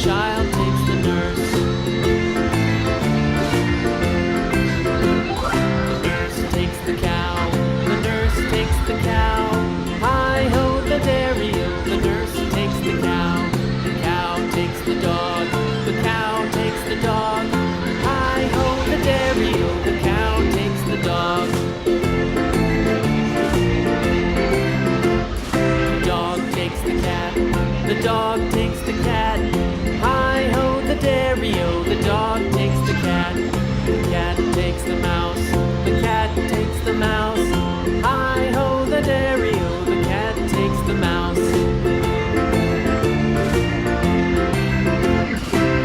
child takes the nurse. The nurse takes the cow. The nurse takes the cow. Hi-ho the dairy-o. The nurse takes the cow. The cow takes the dog. The cow takes the dog. Hi-ho the dairy-o. The cow takes the dog. The dog takes the cat. The dog takes the cat. Hi-ho the dairy-o. The dog takes the cat. The cat takes the mouse. The cat takes the mouse. Hi-ho the dairy-o. The cat takes the mouse.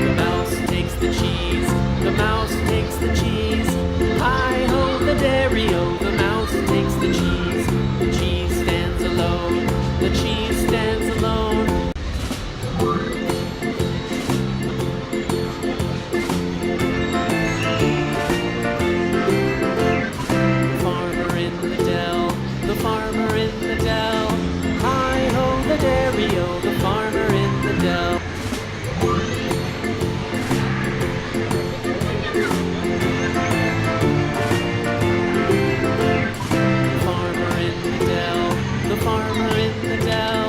The mouse takes the cheese. The mouse takes the cheese. Hi-ho the dairy-o. The mouse takes the cheese. The cheese stands alone. The cheese stands alone. The farmer in the dell. Hi-ho the dairy-o. The farmer in the dell. The farmer in the dell. The farmer in the dell.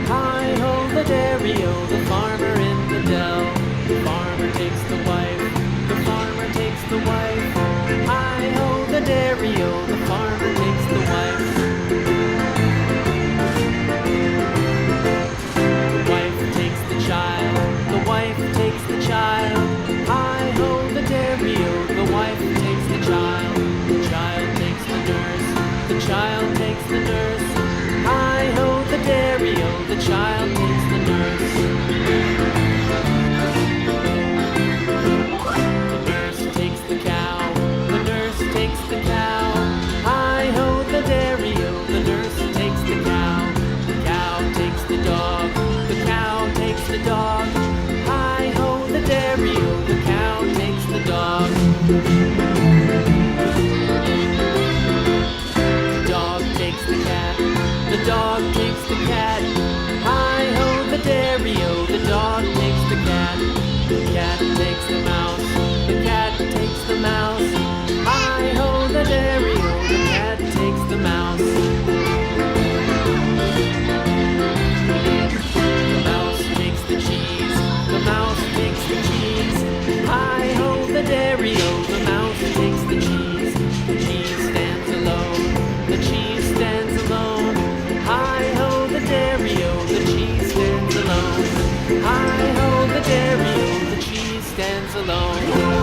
Hi-ho the dairy-o. The farmer in the dell. The farmer takes the wife. The farmer takes the wife. Hi-ho the dairy-o. The farmer takes the wife. The wife takes the child. The wife takes the child. Hi-ho the dairy-o. The wife takes the child. The child takes the nurse. The child takes the nurse. Hi-ho the dairy-o. The child takes the nurse. The nurse takes the cow. The nurse takes the cow. Hi-ho the dairy-o. The nurse takes the cow. The cow takes the dog. The cow takes the dog. Hi-ho the dairy-o. The cow takes the dog. The dog takes the cat. The dog takes the cat. Hi-ho the dairy-o. The dog takes the cat. The cat takes the mouse. The cat takes the mouse. Hi-ho the dairy-o. The cat takes the mouse. The mouse takes the cheese. The mouse takes the cheese. Hi-ho the dairy-o. The mouse takes the cheese. The cheese stands alone. The cheese stands alone. Hi-ho the dairy-o. The cheese stands alone. Hi-ho the dairy-o. The cheese stands alone.